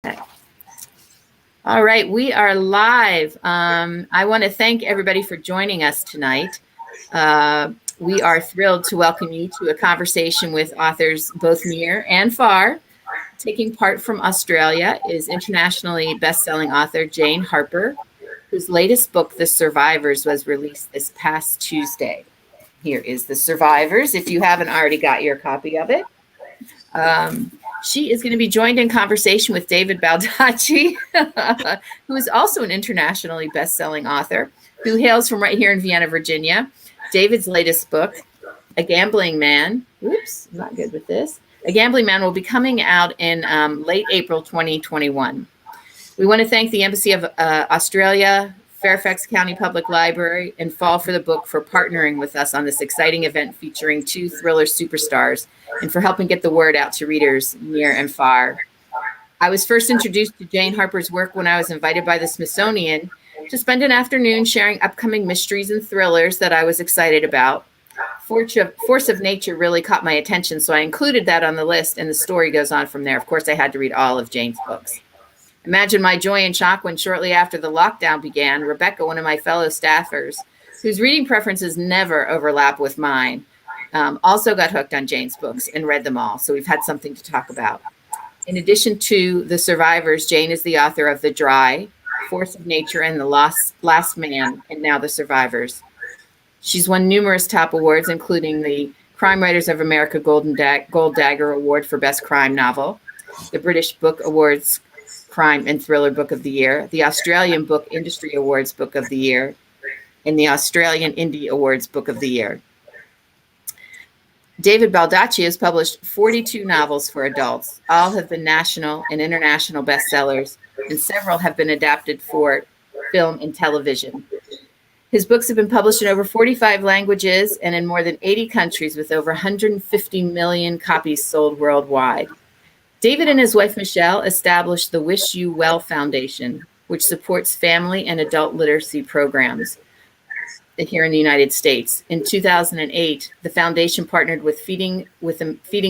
Okay. All right, we are live. I want to thank everybody for joining us tonight. We are thrilled to welcome you to a conversation with authors both near and far. Taking part from Australia is internationally best-selling author Jane Harper, whose latest book, The Survivors, was released this past Tuesday. Here is The Survivors, if you haven't already got your copy of it. She is going to be joined in conversation with David Baldacci, who is also an internationally best-selling author, who hails from right here in Vienna, Virginia. David's latest book, A Gambling Man, oops, I'm not good with this. A Gambling Man will be coming out in late April 2021. We want to thank the Embassy of Australia, Fairfax County Public Library, and Fall for the Book for partnering with us on this exciting event featuring two thriller superstars and for helping get the word out to readers near and far. I was first introduced to Jane Harper's work when I was invited by the Smithsonian to spend an afternoon sharing upcoming mysteries and thrillers that I was excited about. Force of Nature really caught my attention, so I included that on the list, and the story goes on from there. Of course, I had to read all of Jane's books. Imagine my joy and shock when shortly after the lockdown began, Rebecca, one of my fellow staffers, whose reading preferences never overlap with mine, also got hooked on Jane's books and read them all. So we've had something to talk about. In addition to The Survivors, Jane is the author of The Dry, Force of Nature, and The Last Man, and now The Survivors. She's won numerous top awards, including the Crime Writers of America Gold Dagger Award for Best Crime Novel, the British Book Awards Crime and Thriller Book of the Year, the Australian Book Industry Awards Book of the Year, and the Australian Indie Awards Book of the Year. David Baldacci has published 42 novels for adults. All have been national and international bestsellers, and several have been adapted for film and television. His books have been published in over 45 languages and in more than 80 countries, with over 150 million copies sold worldwide. David and his wife, Michelle, established the Wish You Well Foundation, which supports family and adult literacy programs here in the United States. In 2008, the foundation partnered with Feeding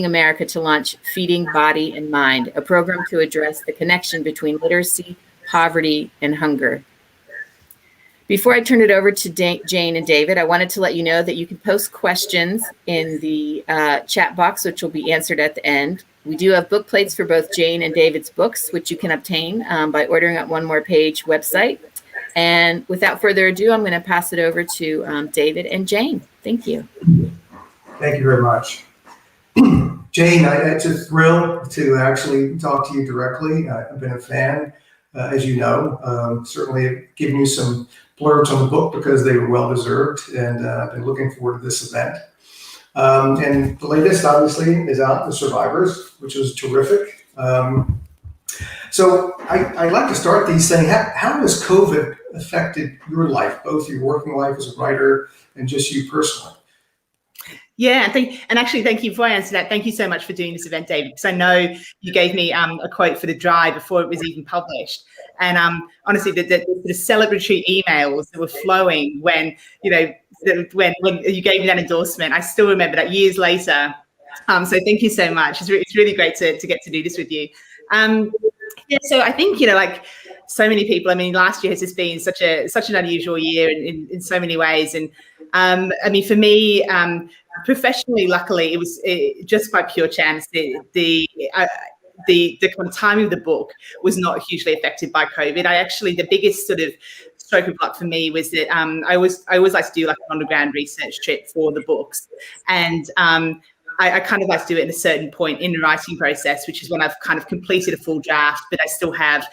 America to launch Feeding Body and Mind, a program to address the connection between literacy, poverty, and hunger. Before I turn it over to Jane and David, I wanted to let you know that you can post questions in the chat box, which will be answered at the end. We do have book plates for both Jane and David's books, which you can obtain by ordering at One More Page website. And without further ado, I'm going to pass it over to David and Jane. Thank you. Thank you very much. Jane, it's a thrill to actually talk to you directly. I've been a fan, as you know. Certainly given you some blurbs on the book because they were well-deserved, and I've been looking forward to this event. And the latest, obviously, is out, The Survivors, which was terrific. So I'd like to start these saying, how has COVID affected your life, both your working life as a writer and just you personally? Yeah, thank you before I answer that. Thank you so much for doing this event, David, because I know you gave me a quote for The Dry before it was even published. And honestly, the celebratory emails that were flowing when when you gave me that endorsement, I still remember that years later. So thank you so much. It's really great to get to do this with you. So I think, like so many people, I mean, last year has just been such an unusual year in so many ways. And I mean, for me, professionally, luckily, it was just by pure chance. The kind of timing of the book was not hugely affected by COVID. The biggest sort of stroke of luck for me was that I always like to do like an underground research trip for the books, and I kind of like to do it at a certain point in the writing process, which is when I've kind of completed a full draft, but I still have,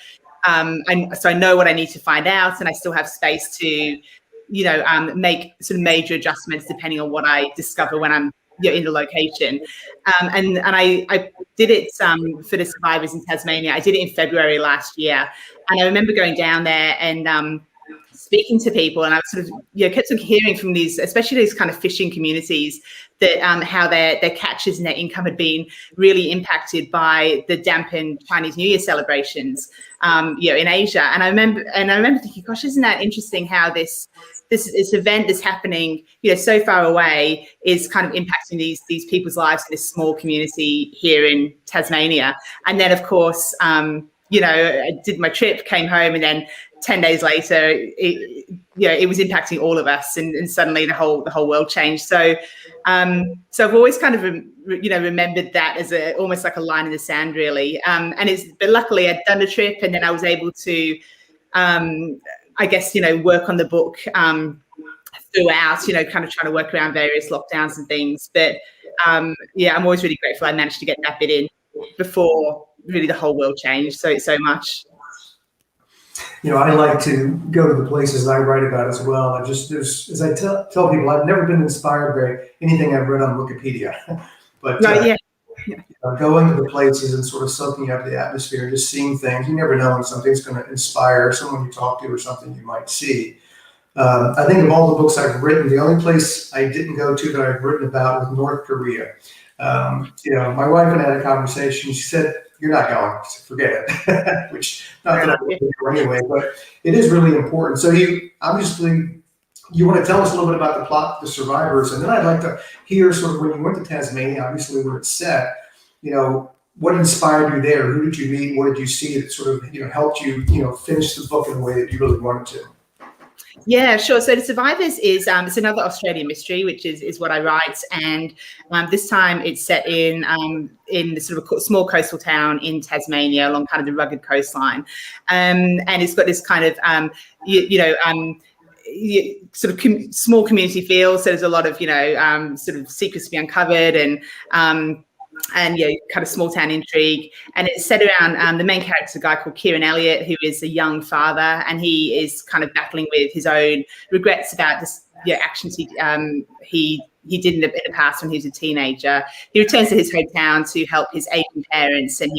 so I know what I need to find out, and I still have space to, make sort of major adjustments depending on what I discover when I'm in the location. And I did it for The Survivors in Tasmania. I did it in February last year, and I remember going down there and speaking to people, and I was sort of kept on hearing from these, especially these kind of fishing communities, that how their catches and their income had been really impacted by the dampened Chinese New Year celebrations, in Asia. And I remember thinking, gosh, isn't that interesting how this event that's happening, so far away is kind of impacting these people's lives in this small community here in Tasmania. And then, of course, I did my trip, came home, and then 10 days later, it was impacting all of us, and suddenly the whole world changed. So I've always kind of remembered that as almost like a line in the sand, really. But luckily I'd done the trip, and then I was able to, I guess, work on the book throughout, kind of trying to work around various lockdowns and things. But I'm always really grateful I managed to get that bit in before really the whole world changed so much. I like to go to the places that I write about as well. As I tell people, I've never been inspired by anything I've read on Wikipedia, but going to the places and sort of soaking up the atmosphere, just seeing things. You never know when something's going to inspire someone you talk to or something you might see. I think of all the books I've written, the only place I didn't go to that I've written about was North Korea. My wife and I had a conversation. She said, "You're not going. I said, forget it," which not that I would do anyway, but it is really important. So you want to tell us a little bit about the plot, the survivors, and then I'd like to hear sort of when you went to Tasmania, obviously where it's set, what inspired you there? Who did you meet? What did you see that sort of, helped you, finish the book in a way that you really wanted to? Yeah, sure. So The Survivors is it's another Australian mystery, which is what I write, and this time it's set in the sort of a small coastal town in Tasmania along kind of the rugged coastline, and it's got this kind of sort of small community feel. So there's a lot of sort of secrets to be uncovered, and kind of small town intrigue. And it's set around the main character, a guy called Kieran Elliott, who is a young father, and he is kind of battling with his own regrets about this actions he did in the past when he was a teenager. He returns to his hometown to help his aging parents, and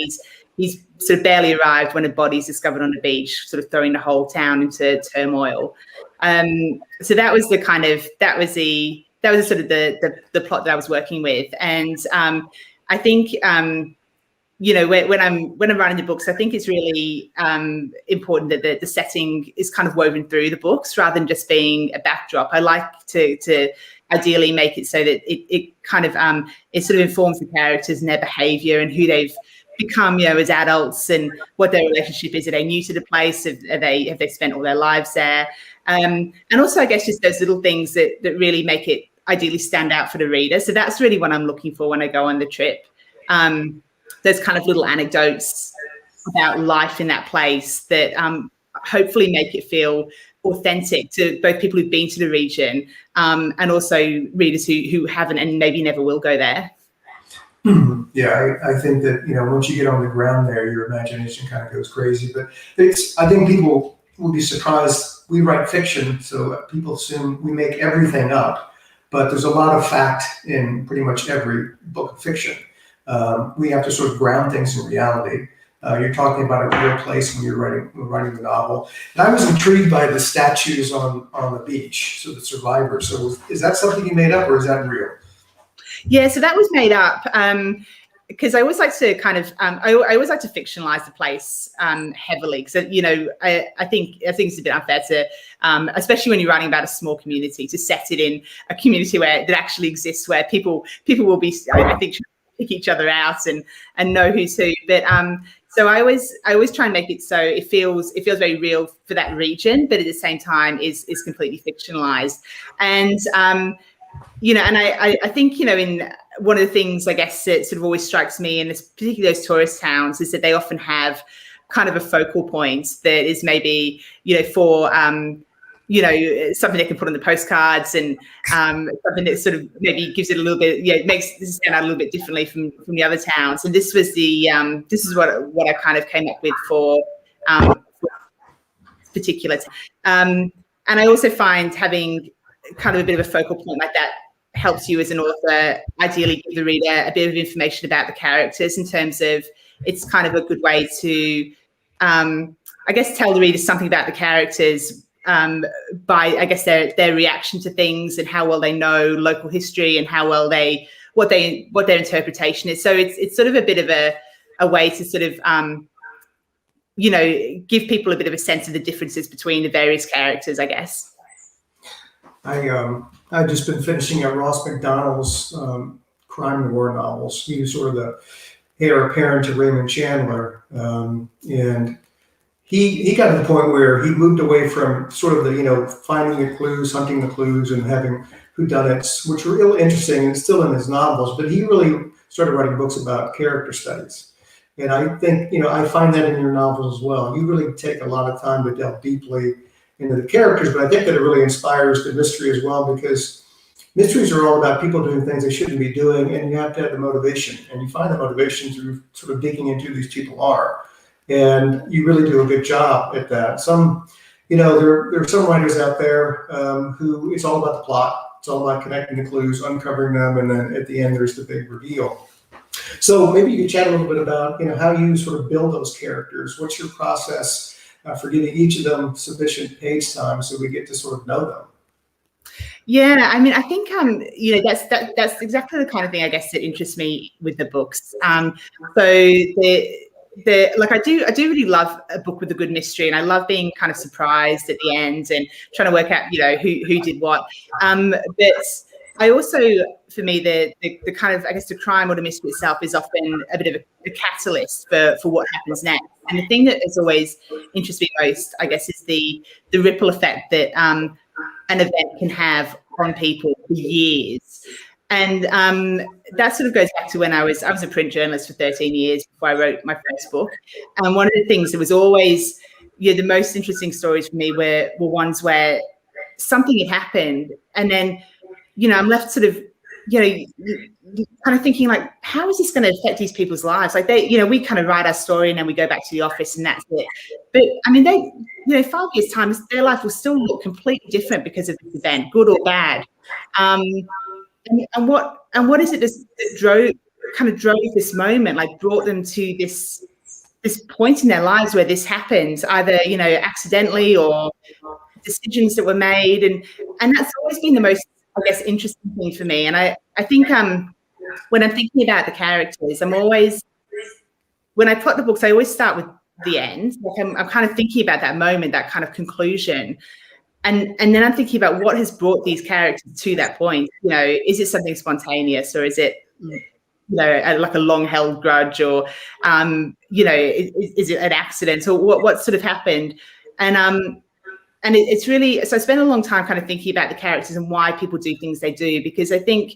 he's sort of barely arrived when a body is discovered on the beach, sort of throwing the whole town into turmoil. So that was the sort of the plot that I was working with. And I think, when I'm writing the books, I think it's really important that the setting is kind of woven through the books rather than just being a backdrop. I like to ideally make it so that it kind of it sort of informs the characters and their behaviour and who they've become, as adults, and what their relationship is. Are they new to the place? Have they spent all their lives there? And also, I guess, just those little things that really make it ideally stand out for the reader. So that's really what I'm looking for when I go on the trip. Those kind of little anecdotes about life in that place that hopefully make it feel authentic to both people who've been to the region and also readers who haven't and maybe never will go there. Yeah, I think that, once you get on the ground there, your imagination kind of goes crazy. But I think people will be surprised. We write fiction, so people assume we make everything up. But there's a lot of fact in pretty much every book of fiction. We have to sort of ground things in reality. You're talking about a real place when you're writing the novel. And I was intrigued by the statues on the beach, so the survivors. So is that something you made up, or is that real? Yeah, so that was made up because I always like to kind of I always like to fictionalize the place heavily, because I think it's a bit unfair to especially when you're writing about a small community, to set it in a community that actually exists, where people will be, I think, pick each other out and know who's who. But so I always try and make it so it feels very real for that region, but at the same time is completely fictionalized. And and I think, in one of the things, I guess, that sort of always strikes me, and particularly those tourist towns, is that they often have kind of a focal point that is maybe, for, something they can put on the postcards, and something that sort of maybe gives it a little bit, it makes this stand out a little bit differently from the other towns. And this was this is what I kind of came up with for this particular town. And I also find having kind of a bit of a focal point like that helps you as an author ideally give the reader a bit of information about the characters, in terms of it's kind of a good way to I guess tell the reader something about the characters by, I guess, their reaction to things, and how well they know local history, and how well what their interpretation is. So it's sort of a bit of a way to sort of give people a bit of a sense of the differences between the various characters, I guess. I've just been finishing up Ross McDonald's crime noir novels. He was sort of heir apparent to Raymond Chandler. And he got to the point where he moved away from sort of the, finding the clues, hunting the clues, and having whodunits, which were really interesting and still in his novels. But he really started writing books about character studies. And I think, I find that in your novels as well. You really take a lot of time to delve deeply into the characters, but I think that it really inspires the mystery as well, because mysteries are all about people doing things they shouldn't be doing, and you have to have the motivation. And you find the motivation through sort of digging into who these people are. And you really do a good job at that. There are some writers out there who it's all about the plot. It's all about connecting the clues, uncovering them, and then at the end there's the big reveal. So maybe you could chat a little bit about how you sort of build those characters. What's your process for giving each of them sufficient page time so we get to sort of know them? Yeah, I mean, I think that's exactly the kind of thing, I guess, that interests me with the books. Like I do really love a book with a good mystery, and I love being kind of surprised at the end and trying to work out who did what. But I also, for me, the kind of, I guess, the crime or the mystery itself is often a bit of a catalyst for what happens next. And the thing that has always interested me most, I guess, is the ripple effect that an event can have on people for years. And that sort of goes back to when I was a print journalist for 13 years before I wrote my first book. And one of the things that was always, the most interesting stories for me were ones where something had happened, and then, I'm left sort of, kind of thinking like, how is this going to affect these people's lives? Like we kind of write our story and then we go back to the office and that's it. But I mean, 5 years time, their life will still look completely different because of this event, good or bad. And what is it that drove this moment, like brought them to this point in their lives where this happens, either accidentally or decisions that were made, and that's always been the most, I guess, interesting thing for me. And I think when I'm thinking about the characters, when I plot the books, I always start with the end. Like I'm kind of thinking about that moment, that kind of conclusion. And then I'm thinking about what has brought these characters to that point. Is it something spontaneous, or is it, like a long-held grudge, or, is it an accident, or what sort of happened? And it's really, so I spent a long time kind of thinking about the characters and why people do things they do, because I think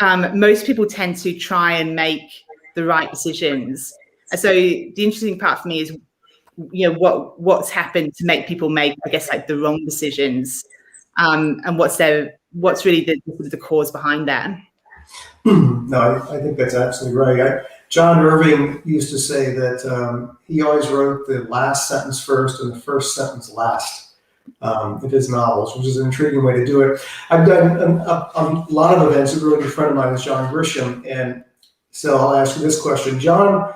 most people tend to try and make the right decisions. And so the interesting part for me is, what's happened to make people make, I guess, like the wrong decisions, and what's really the cause behind that. No, I think that's absolutely right. John Irving used to say that he always wrote the last sentence first and the first sentence last in his novels, which is an intriguing way to do it. I've done a lot of events. A really good friend of mine is John Grisham, and so I'll ask you this question. John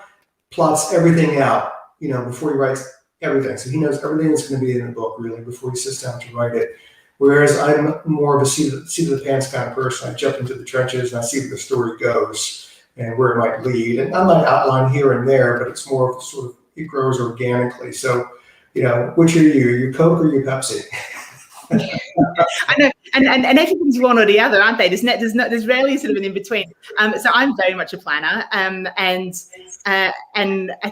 plots everything out, before he writes everything. So he knows everything that's going to be in the book, really, before he sits down to write it. Whereas I'm more of a seat of the pants kind of person. I jump into the trenches and I see where the story goes and where it might lead. And I might outline here and there, but it's more of sort of, it grows organically. So, which are you? Are you Coke or you Pepsi? I know, and everything's one or the other, aren't they? There's rarely sort of an in between. So I'm very much a planner, and I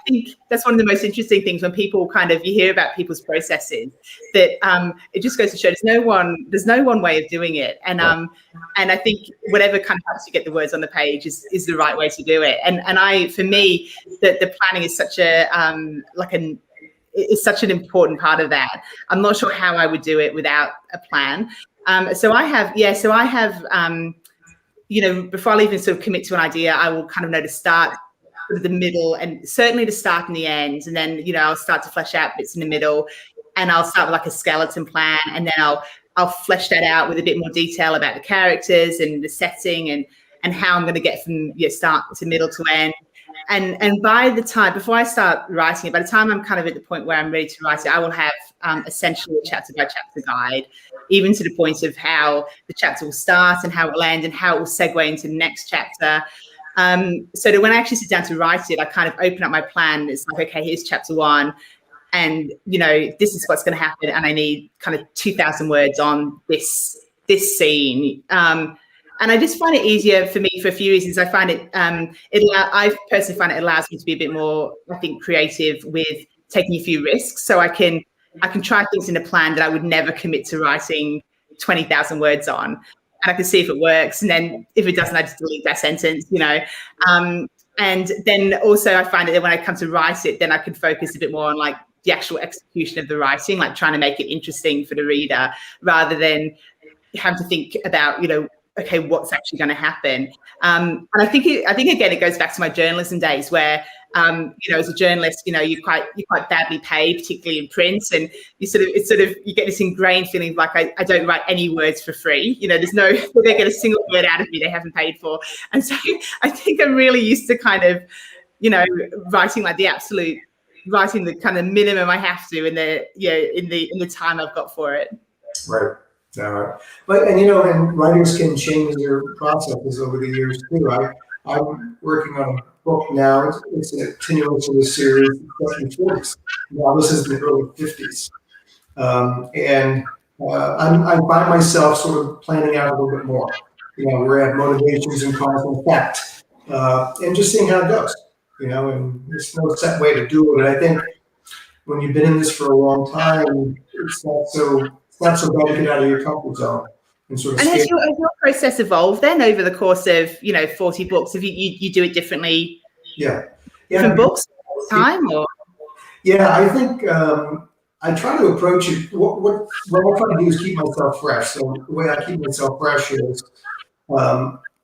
think that's one of the most interesting things when people you hear about people's processes, that it just goes to show there's no one way of doing it, and I think whatever kind of helps you get the words on the page is the right way to do it. And for me, the planning is such it's such an important part of that. I'm not sure how I would do it without a plan. So I have, before I'll even sort of commit to an idea, I will kind of know to start with the middle and certainly to start and the end. And then, I'll start to flesh out bits in the middle, and I'll start with like a skeleton plan. And then I'll flesh that out with a bit more detail about the characters and the setting and how I'm going to get from start to middle to end. And by the time, before I start writing it, by the time I'm kind of at the point where I'm ready to write it, I will have essentially a chapter by chapter guide, even to the point of how the chapter will start and how it will end and how it will segue into the next chapter. So that when I actually sit down to write it, I kind of open up my plan. It's like, okay, here's chapter 1. And, this is what's going to happen. And I need kind of 2,000 words on this scene. And I just find it easier for me for a few reasons. I find I personally find it allows me to be a bit more, I think, creative with taking a few risks. So I can try things in a plan that I would never commit to writing 20,000 words on. And I can see if it works. And then if it doesn't, I just delete that sentence, and then also I find that when I come to write it, then I can focus a bit more on like the actual execution of the writing, like trying to make it interesting for the reader rather than having to think about, okay, what's actually going to happen. And I think again, it goes back to my journalism days where, as a journalist, you're quite badly paid, particularly in print, and you get this ingrained feeling of like I don't write any words for free. There's no they get a single word out of me they haven't paid for, and so I think I'm really used to kind of, writing like writing the kind of minimum I have to in the time I've got for it. Right. But and writers can change their processes over the years too. I'm working on a book now. It's a continuation of the series, the 40s. Now this is the early 50s, and I find myself sort of planning out a little bit more. We're at motivations and cause and effect, and just seeing how it goes. And there's no set way to do it. And I think when you've been in this for a long time, it's not so bad to get out of your comfort zone and sort of. And has your process evolved then over the course of 40 books? Have you do it differently? Yeah. Different books all the time, or? Yeah, I think I try to approach it. What I try to do is keep myself fresh. So the way I keep myself fresh is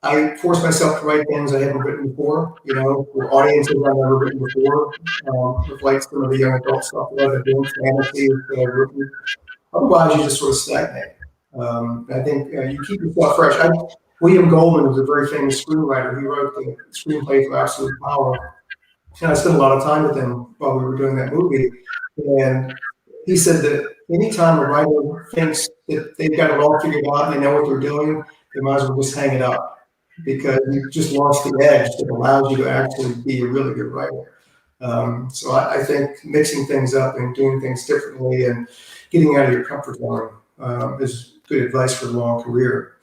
I force myself to write things I haven't written before. For audiences I've never written before. With like some of the young adult stuff that I've been doing, fantasy that I've written. Otherwise, you just sort of stagnate. I think you keep yourself fresh. William Goldman was a very famous screenwriter. He wrote the screenplay for Absolute Power. And I spent a lot of time with him while we were doing that movie. And he said that anytime a writer thinks that they've got it all figured out and they know what they're doing, they might as well just hang it up because you've just lost the edge that allows you to actually be a really good writer. So I think mixing things up and doing things differently and getting out of your comfort zone is good advice for a long career.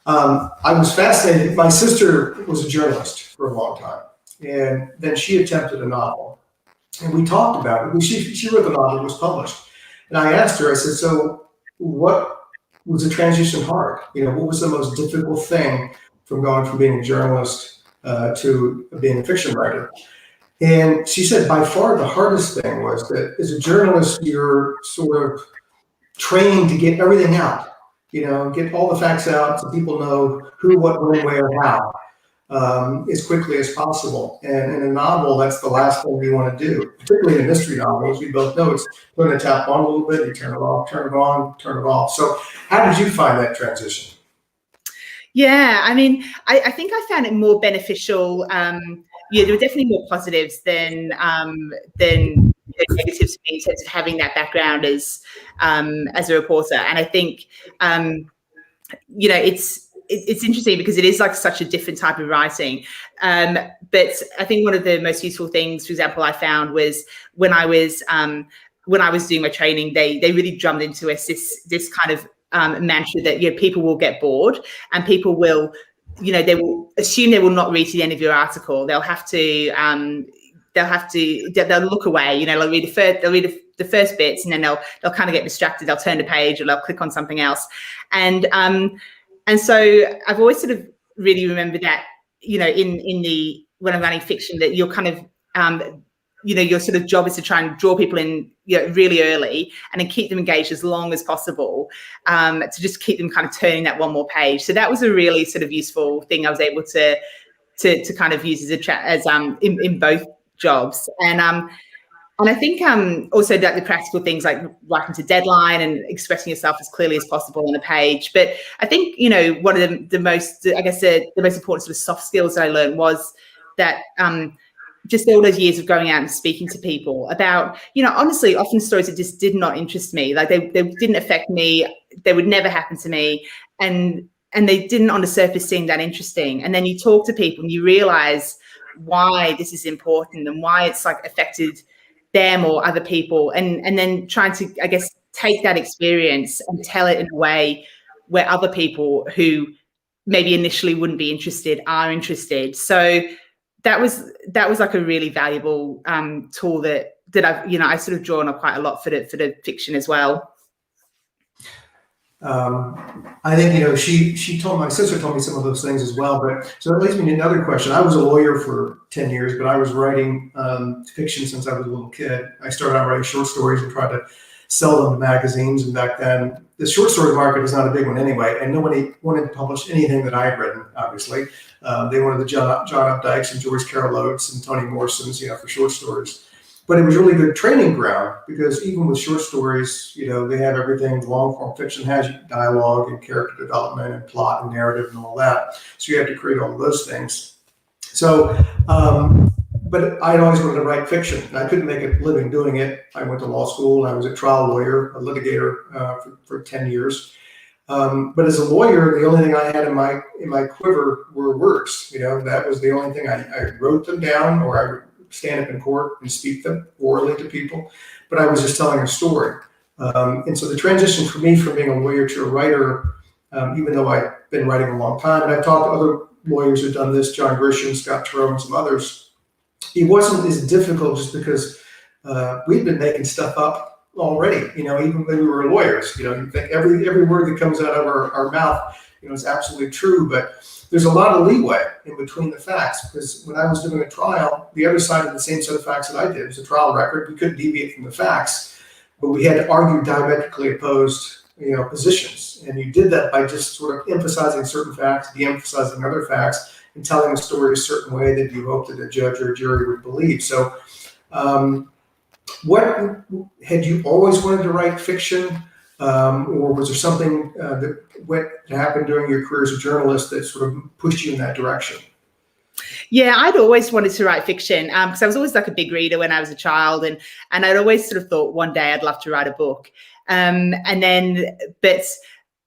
I was fascinated. My sister was a journalist for a long time, and then she attempted a novel, and we talked about it. She wrote the novel, it was published, and I asked her. I said, "So, what was the transition hard? What was the most difficult thing from going from being a journalist to being a fiction writer?" And she said, by far the hardest thing was that as a journalist, you're sort of trained to get everything out, get all the facts out so people know who, what, when, where, how, as quickly as possible. And in a novel, that's the last thing you want to do, particularly in mystery novels. We both know it's putting the tap on a little bit, you turn it off, turn it on, turn it off. So how did you find that transition? Yeah, I mean, I think I found it more beneficial. There were definitely more positives than negatives for me in terms of having that background as a reporter. And I think it's interesting because it is like such a different type of writing. But I think one of the most useful things, for example, I found was when I was doing my training, they really drummed into us this kind of mantra that people will get bored and people will. They will assume they will not read to the end of your article. They'll look away. They'll read the first bits, and then they'll kind of get distracted. They'll turn the page, or they'll click on something else. And so I've always sort of really remembered that, when I'm writing fiction, that you're kind of your sort of job is to try and draw people in really early and then keep them engaged as long as possible, to just keep them kind of turning that one more page. So that was a really sort of useful thing I was able to kind of use in both jobs. And I think also that the practical things like writing to deadline and expressing yourself as clearly as possible on a page. But I think, one of the most important sort of soft skills that I learned was that just all those years of going out and speaking to people about, honestly, often stories that just did not interest me. Like they didn't affect me. They would never happen to me. And they didn't on the surface seem that interesting. And then you talk to people and you realize why this is important and why it's like affected them or other people. And then trying to, I guess, take that experience and tell it in a way where other people who maybe initially wouldn't be interested are interested. So that was like a really valuable tool that I've, I sort of drawn on quite a lot for the fiction as well. I think, she told, my sister told me some of those things as well, but so that leads me to another question. I was a lawyer for 10 years, but I was writing fiction since I was a little kid. I started out writing short stories and tried to sell them to magazines. And back then, the short story market was not a big one anyway, and nobody wanted to publish anything that I had written, obviously. They wanted the John Updikes and Joyce Carol Oates and Toni Morrison's, for short stories. But it was really good training ground, because even with short stories, they have everything. Long form fiction has dialogue and character development and plot and narrative and all that. So you have to create all of those things. So, but I'd always wanted to write fiction, and I couldn't make a living doing it. I went to law school. I was a trial lawyer, a litigator for 10 years. But as a lawyer, the only thing I had in my quiver were words. That was the only thing. I wrote them down, or I would stand up in court and speak them orally to people, but I was just telling a story. And so the transition for me from being a lawyer to a writer, even though I've been writing a long time, and I've talked to other lawyers who've done this, John Grisham, Scott Turow, and some others, it wasn't as difficult just because we'd been making stuff up already, even when we were lawyers. You think every word that comes out of our mouth, is absolutely true, but there's a lot of leeway in between the facts, because when I was doing a trial, the other side of the same set of facts that I did was a trial record. We couldn't deviate from the facts, but we had to argue diametrically opposed, positions. And you did that by just sort of emphasizing certain facts, de-emphasizing other facts, and telling a story a certain way that you hope that a judge or a jury would believe. So, what had you always wanted to write fiction, or was there something that happened during your career as a journalist that sort of pushed you in that direction? Yeah, I'd always wanted to write fiction because I was always like a big reader when I was a child, and I'd always sort of thought one day I'd love to write a book. But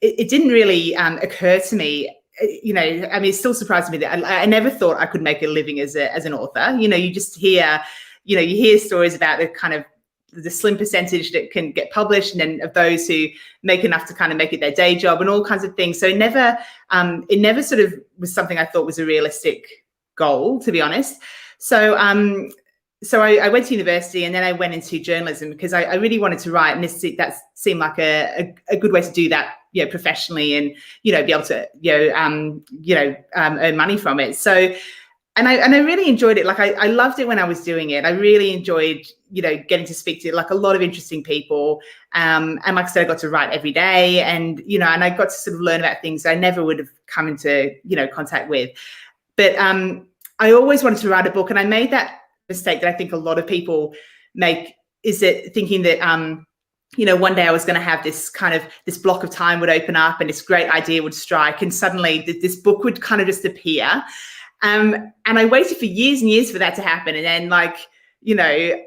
it didn't really occur to me. It still surprised me that I never thought I could make a living as an author. You just hear, you hear stories about the kind of the slim percentage that can get published, and then of those who make enough to kind of make it their day job and all kinds of things. So it never sort of was something I thought was a realistic goal, to be honest. So I went to university, and then I went into journalism because I really wanted to write, and that seemed like a good way to do that, professionally, and be able to earn money from it. So. And I really enjoyed it. Like I loved it when I was doing it. I really enjoyed, getting to speak to like a lot of interesting people. And like I said, I got to write every day, and and I got to sort of learn about things I never would have come into contact with. But I always wanted to write a book, and I made that mistake that I think a lot of people make, is that thinking that one day I was going to have this block of time would open up, and this great idea would strike, and suddenly this book would kind of just appear. And I waited for years and years for that to happen. And then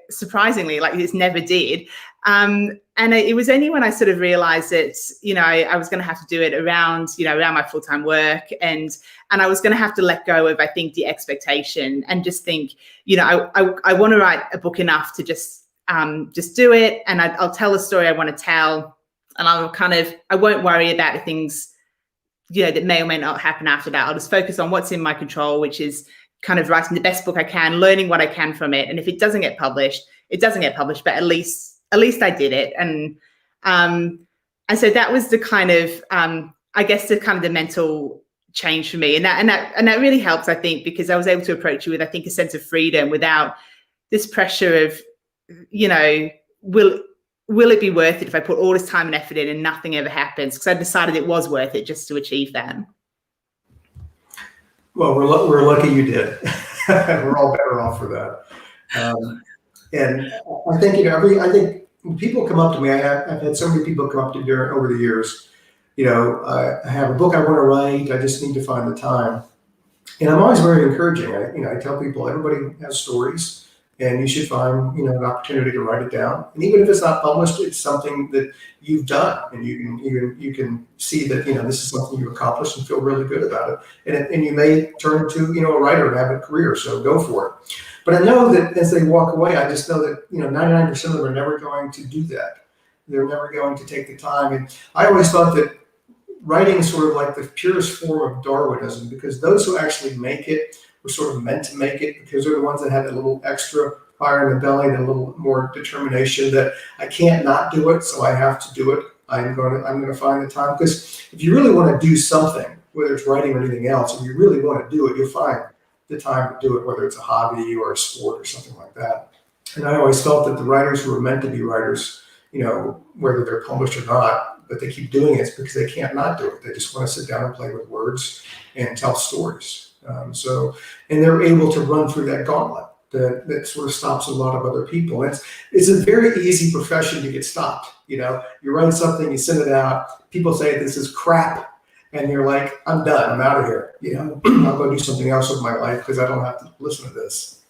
surprisingly, it never did. And it was only when I sort of realized that, I was going to have to do it around my full-time work. And I was going to have to let go of, I think, the expectation, and just think, I want to write a book enough to just do it. And I'll tell the story I want to tell. And I won't worry about the things that may or may not happen after that. I'll just focus on what's in my control, which is kind of writing the best book I can, learning what I can from it. And if it doesn't get published, it doesn't get published, but at least I did it. And so that was the kind of, the mental change for me. And that really helps, I think, because I was able to approach it with, I think, a sense of freedom without this pressure of, will it be worth it if I put all this time and effort in and nothing ever happens? Because I decided it was worth it just to achieve that. Well, we're lucky you did. We're all better off for that. And I think, I think when people come up to me, I've had so many people come up to me over the years. I have a book I want to write. I just need to find the time. And I'm always very encouraging. I tell people everybody has stories, and you should find, an opportunity to write it down. And even if it's not published, it's something that you've done, and you can see that, this is something you accomplished and feel really good about it. And you may turn into, a writer and have a career, so go for it. But I know that as they walk away, I just know that, 99% of them are never going to do that. They're never going to take the time. And I always thought that writing is sort of like the purest form of Darwinism, because those who actually make it were sort of meant to make it, because they're the ones that had a little extra fire in the belly and a little more determination that I can't not do it, so I have to do it. I'm going to find the time, because if you really want to do something, whether it's writing or anything else, if you really want to do it, you'll find the time to do it, whether it's a hobby or a sport or something like that. And I always felt that the writers who were meant to be writers, whether they're published or not, but they keep doing it because they can't not do it. They just want to sit down and play with words and tell stories. And they're able to run through that gauntlet that sort of stops a lot of other people. It's a very easy profession to get stopped. You write something, you send it out, people say this is crap, and you're like, I'm done, I'm out of here. I'll go do something else with my life because I don't have to listen to this.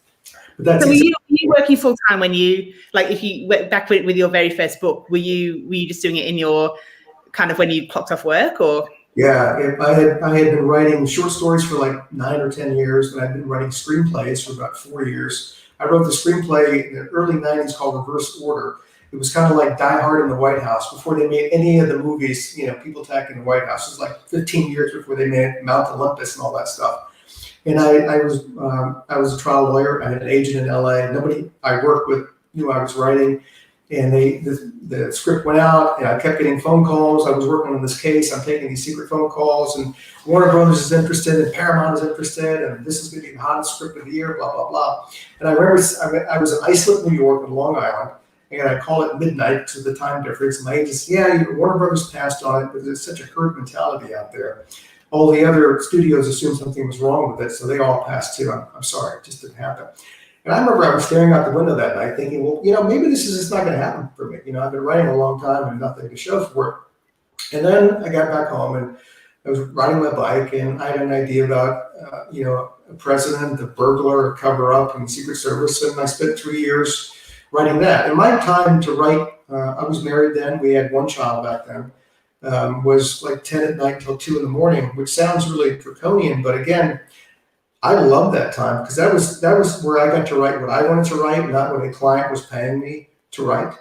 But that's so were you working full time when you, like, if you went back with your very first book, were you just doing it in your kind of when you clocked off work, or? Yeah, I had been writing short stories for like 9 or 10 years, and I'd been writing screenplays for about 4 years. I wrote the screenplay in the early 90s called Reverse Order. It was kind of like Die Hard in the White House before they made any of the movies, People Attacking the White House. It was like 15 years before they made Mount Olympus and all that stuff. And I was a trial lawyer. I had an agent in LA. Nobody I worked with knew I was writing. And the script went out, and I kept getting phone calls. I was working on this case. I'm taking these secret phone calls, and Warner Brothers is interested, and Paramount is interested, and this is going to be the hottest script of the year, blah, blah, blah. And I remember I was in Islip, New York, on Long Island, and I called it midnight because of the time difference. And my agent said, Warner Brothers passed on it, but there's such a herd mentality out there. All the other studios assumed something was wrong with it, so they all passed too. I'm sorry, it just didn't happen. And I remember I was staring out the window that night thinking, well, maybe this is just not going to happen for me. I've been writing a long time and nothing to show for it. And then I got back home and I was riding my bike, and I had an idea about, a president, a burglar, a cover-up, and the Secret Service. And I spent 3 years writing that. And my time to write, I was married then. We had one child back then. Was like 10 at night till 2 in the morning, which sounds really draconian, but again, I love that time because that was where I got to write what I wanted to write, not what a client was paying me to write.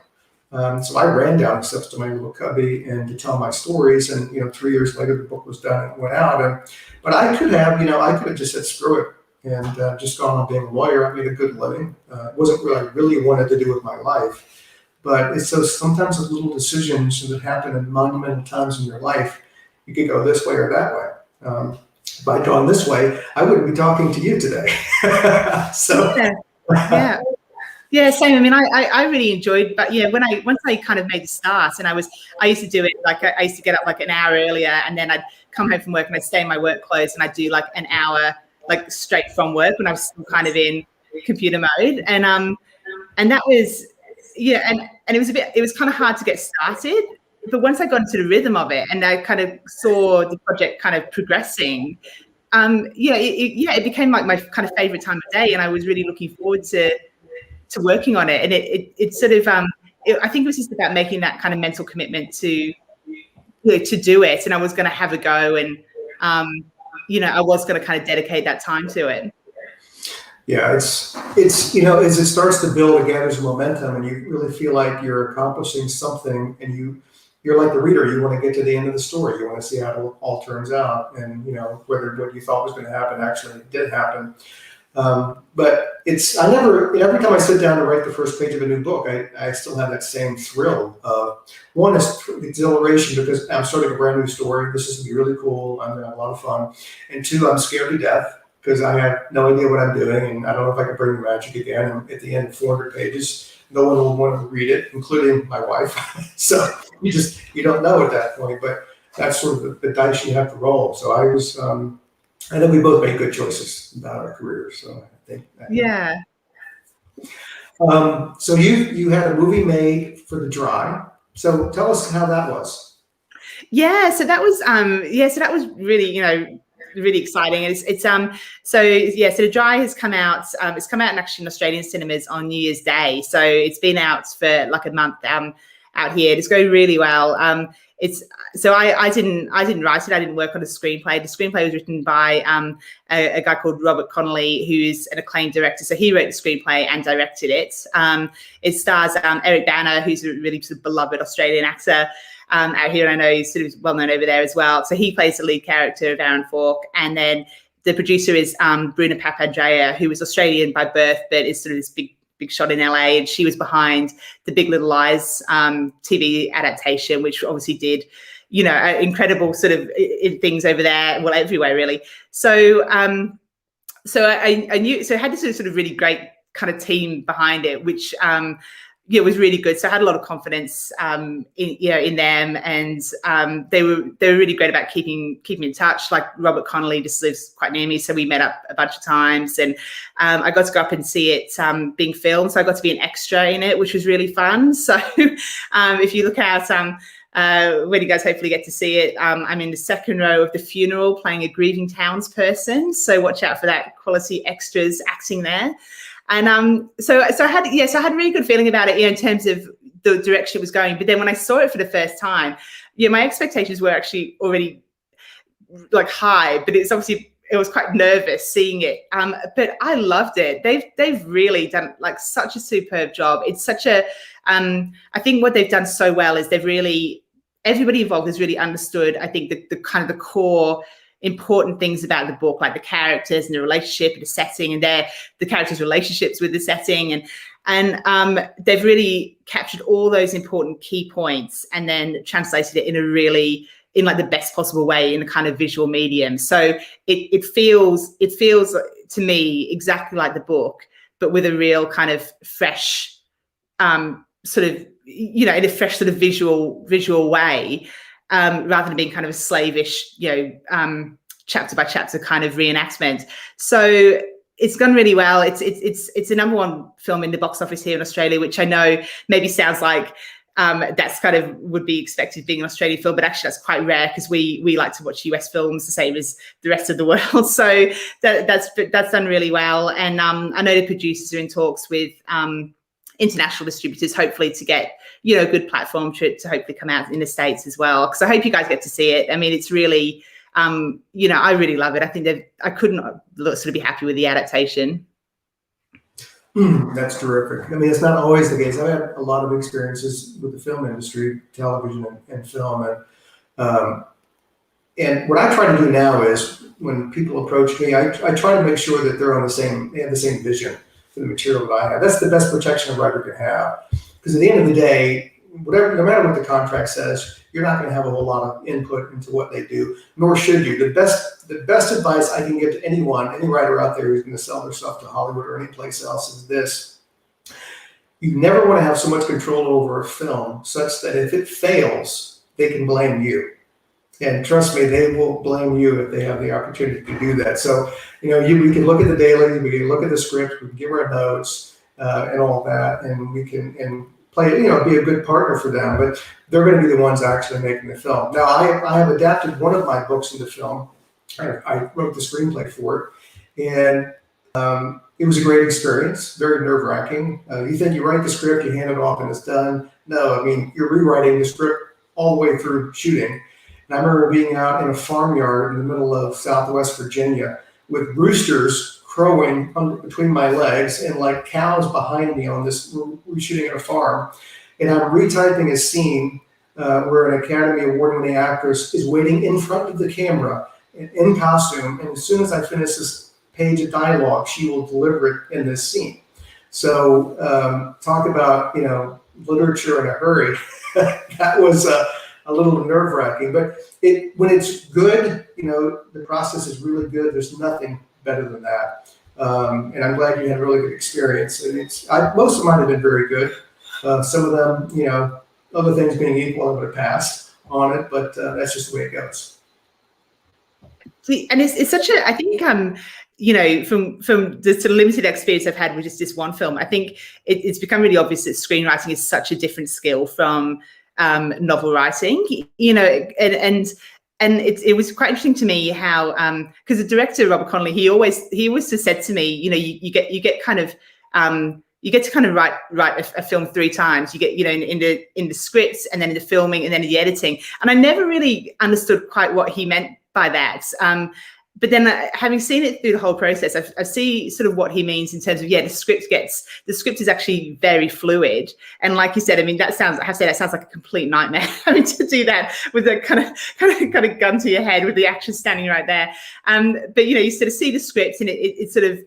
So I ran down the steps to my little cubby and to tell my stories. And 3 years later, the book was done and went out. But I could have just said screw it and just gone on being a lawyer. I made a good living. It wasn't what I really wanted to do with my life. But it's those sometimes those little decisions that happen in monumental times in your life. You could go this way or that way. If I'd gone this way, I wouldn't be talking to you today. So yeah, same. I mean, I really enjoyed, but once I kind of made the start, and I used to do it like I used to get up like an hour earlier, and then I'd come home from work and I'd stay in my work clothes, and I'd do like an hour like straight from work when I was still kind of in computer mode, and that was and it was kind of hard to get started. But once I got into the rhythm of it and I kind of saw the project kind of progressing, it became like my kind of favorite time of day. And I was really looking forward to working on it. And it sort of, I think it was just about making that kind of mental commitment to do it. And I was going to have a go, and, I was going to kind of dedicate that time to it. Yeah, it's as it starts to build, it gathers momentum, and you really feel like you're accomplishing something, and you're like the reader. You want to get to the end of the story. You want to see how it all turns out, and whether what you thought was going to happen actually did happen. But every time I sit down to write the first page of a new book, I still have that same thrill of, one is exhilaration because I'm starting a brand new story. This is going to be really cool. I'm going to have a lot of fun. And two, I'm scared to death because I have no idea what I'm doing, and I don't know if I can bring the magic again. And at the end of 400 pages, no one will want to read it, including my wife. So you don't know at that point, but that's sort of the dice you have to roll. So I was, and then we both made good choices about our careers. So I think that, yeah. So you had a movie made for The Dry. So tell us how that was. Yeah. So that was really, really exciting. And so The Dry has come out. It's come out in Australian cinemas on New Year's Day. So it's been out for like a month out here. It's going really well. I didn't write it. I didn't work on a screenplay. The screenplay was written by a guy called Robert Connolly, who's an acclaimed director. So he wrote the screenplay and directed it. It stars Eric Bana, who's a really sort of beloved Australian actor. out here. I know he's sort of well known over there as well. So he plays the lead character of Aaron Falk, and then the producer is Bruna Papandreou, who was Australian by birth, but is sort of this big shot in LA, and she was behind the Big Little Lies TV adaptation, which obviously did, incredible sort of things over there, well, everywhere really. So so I knew, so I had this sort of really great kind of team behind it, which was really good. So I had a lot of confidence in them, and they were really great about keeping in touch. Like Robert Connolly just lives quite near me, so we met up a bunch of times, and I got to go up and see it being filmed. So I got to be an extra in it, which was really fun. So if you look out when you guys hopefully get to see it, I'm in the second row of the funeral playing a grieving townsperson. So watch out for that quality extras acting there. And so I had a really good feeling about it, in terms of the direction it was going. But then when I saw it for the first time, my expectations were actually already like high, but it was quite nervous seeing it. But I loved it. They've really done like such a superb job. It's such a I think what they've done so well is everybody involved has really understood, I think, the kind of the core important things about the book, like the characters and the relationship and the setting, and the characters' relationships with the setting, and they've really captured all those important key points and then translated it in like the best possible way in a kind of visual medium. So it feels to me exactly like the book, but with a real kind of fresh sort of in a fresh sort of visual way. Rather than being kind of a slavish, chapter by chapter kind of reenactment. So it's gone really well. It's a #1 film in the box office here in Australia, which I know maybe sounds like that's kind of would be expected being an Australian film, but actually that's quite rare because we like to watch US films the same as the rest of the world. So that's done really well. And I know the producers are in talks with international distributors, hopefully to get a good platform to hopefully come out in the States as well, because I hope you guys get to see it. I mean, it's really I really love it. I think I couldn't sort of be happy with the adaptation. That's terrific. I mean, it's not always the case. I've had a lot of experiences with the film industry, television and film, and what I try to do now is when people approach me, I try to make sure that they have the same vision for the material that I have. That's the best protection a writer can have. Because at the end of the day, no matter what the contract says, you're not going to have a whole lot of input into what they do, nor should you. The best advice I can give to any writer out there who's going to sell their stuff to Hollywood or any place else is this: you never want to have so much control over a film such that if it fails, they can blame you. And trust me, they will blame you if they have the opportunity to do that. So, we can look at the daily, we can look at the script, we can give our notes and all that, and we can play, be a good partner for them. But they're going to be the ones actually making the film. Now, I have adapted one of my books into film. I wrote the screenplay for it, and it was a great experience, very nerve-wracking. You think you write the script, you hand it off, and it's done. No, I mean, you're rewriting the script all the way through shooting. And I remember being out in a farmyard in the middle of Southwest Virginia with roosters crowing between my legs and like cows behind me on this. We're shooting at a farm, and I'm retyping a scene where an Academy Award-winning actress is waiting in front of the camera in costume, and as soon as I finish this page of dialogue, she will deliver it in this scene. So talk about literature in a hurry. That was a little nerve-wracking, but when it's good, the process is really good. There's nothing better than that. And I'm glad you had a really good experience. And most of mine have been very good. Some of them, other things being equal, I would have passed on it, but that's just the way it goes. See, and it's such a, I think, from the sort of limited experience I've had with just this one film, I think it's become really obvious that screenwriting is such a different skill from novel writing, and it was quite interesting to me how because the director Robert Connolly, he always just said to me, you get to kind of write a film 3 times. You get in the scripts, and then in the filming, and then in the editing. And I never really understood quite what he meant by that. but then having seen it through the whole process, I see sort of what he means in terms of, the script is actually very fluid. And like you said, I mean, I have to say that sounds like a complete nightmare having to do that with a kind of gun to your head with the action standing right there. But you sort of see the script and it sort of,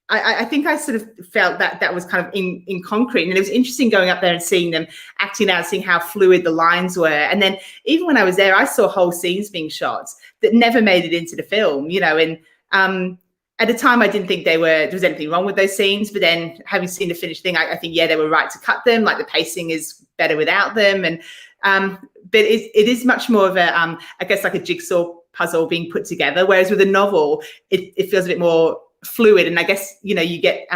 I think I sort of felt that was kind of in concrete, and it was interesting going up there and seeing them acting out, seeing how fluid the lines were. And then even when I was there, I saw whole scenes being shot that never made it into the film, and at the time I didn't think there was anything wrong with those scenes, but then having seen the finished thing, I think, they were right to cut them. Like the pacing is better without them. And but it is much more of a, I guess, like a jigsaw puzzle being put together. Whereas with a novel, it feels a bit more fluid. And I guess, you get,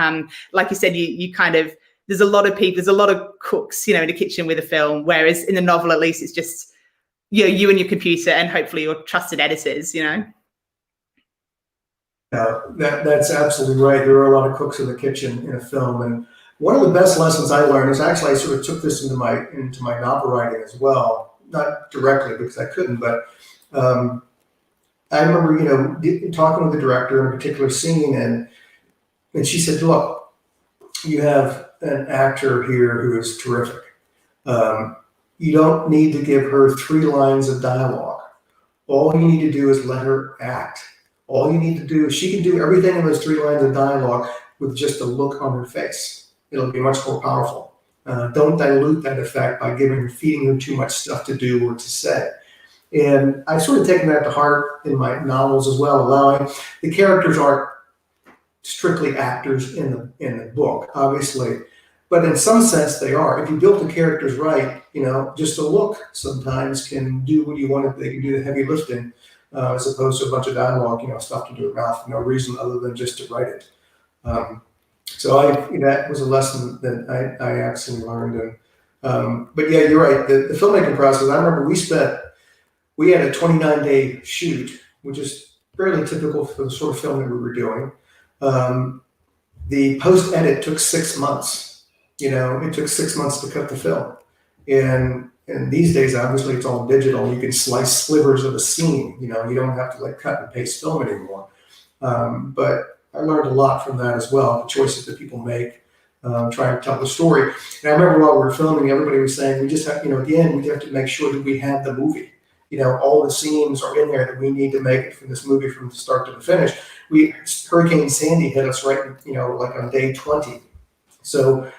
like you said, you kind of, there's a lot of people, there's a lot of cooks, in the kitchen with a film. Whereas in the novel, at least it's just, you and your computer and hopefully your trusted editors, Yeah, that's absolutely right. There are a lot of cooks in the kitchen in a film. And one of the best lessons I learned is actually I sort of took this into my novel writing as well. Not directly because I couldn't, but I remember, talking with the director in a particular scene, and she said, "Look, you have an actor here who is terrific. You don't need to give her 3 lines of dialogue. All you need to do is let her act. All you need to do is she can do everything in those 3 lines of dialogue with just a look on her face. It'll be much more powerful. Don't dilute that effect by feeding her too much stuff to do or to say." And I've sort of taken that to heart in my novels as well, allowing the characters aren't strictly actors in the book, obviously, but in some sense they are. If you build the characters right, just a look sometimes can do what you want. They can do the heavy lifting, as opposed to a bunch of dialogue, stuffed into her mouth for no reason other than just to write it. So that was a lesson that I absolutely learned. And but yeah, you're right. The filmmaking process. I remember we had a 29-day shoot, which is fairly typical for the sort of film that we were doing. The post-edit took 6 months. It took 6 months to cut the film. And these days, obviously, it's all digital. You can slice slivers of a scene. You don't have to cut and paste film anymore. But I learned a lot from that as well, the choices that people make, trying to tell the story. And I remember while we were filming, everybody was saying, we just have, at the end, we have to make sure that we have the movie. All the scenes are in there that we need to make it from this movie from the start to the finish. Hurricane Sandy hit us right, like on day 20. So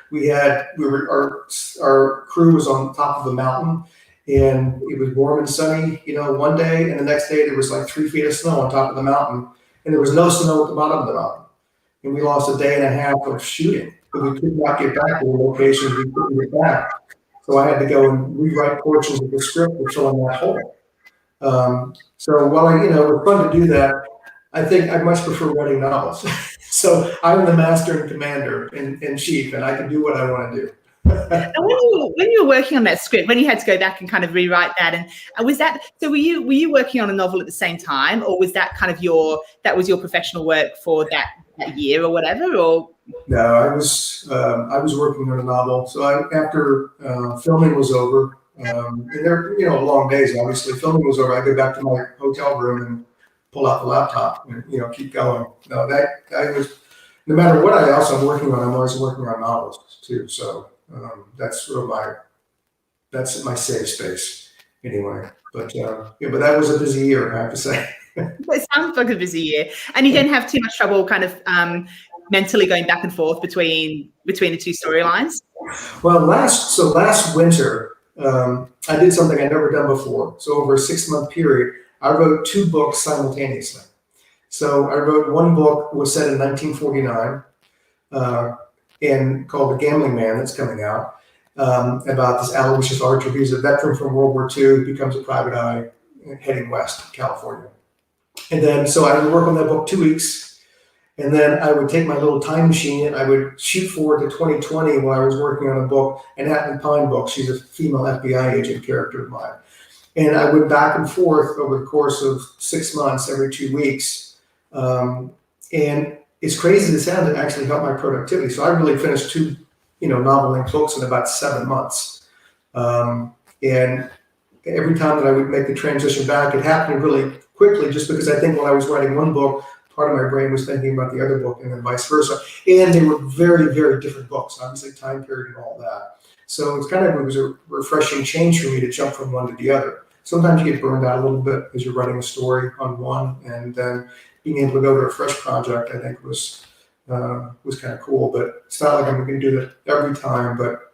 our crew was on top of a mountain, and it was warm and sunny, one day, and the next day there was like 3 feet of snow on top of the mountain, and there was no snow at the bottom of the mountain. And we lost a day and a half of shooting, but we could not get back to the locations we couldn't get back. So I had to go and rewrite portions of the script to fill in that hole. So while it was fun to do that, I think I much prefer writing novels. So I'm the master and commander in chief, and I can do what I want to do. And when you were working on that script, when you had to go back and kind of rewrite that, and was that so? Were you working on a novel at the same time, or was that kind of your professional work for that year or whatever? Or no, I was working on a novel. So after filming was over. And they're, long days, obviously. Filming was over. I go back to my hotel room and pull out the laptop and, keep going. No, no matter what I'm working on, I'm always working on novels too. So that's sort of that's my safe space anyway. But but that was a busy year, I have to say. It sounds like a busy year. And you didn't have too much trouble kind of mentally going back and forth between the 2 storylines? Well, last winter, I did something I'd never done before. So over a 6-month period, I wrote 2 books simultaneously. So I wrote one book was set in 1949 and called The Gambling Man, that's coming out, about this Aloysius Archer. He's a veteran from World War II, becomes a private eye heading west to California. And then, so I would work on that book 2 weeks. And then I would take my little time machine and I would shoot forward to 2020 while I was working on a book, an Atman Pine book. She's a female FBI agent character of mine. And I went back and forth over the course of 6 months, every 2 weeks. And it's crazy to sound, it actually helped my productivity. So I really finished 2, novel-length books in about 7 months. And every time that I would make the transition back, it happened really quickly, just because I think when I was writing one book, part of my brain was thinking about the other book, and then vice versa. And they were very, very different books, obviously time period and all that. So it was a refreshing change for me to jump from one to the other. Sometimes you get burned out a little bit as you're writing a story on one, and then being able to go to a fresh project, I think was kind of cool. But it's not like I'm going to do that every time. But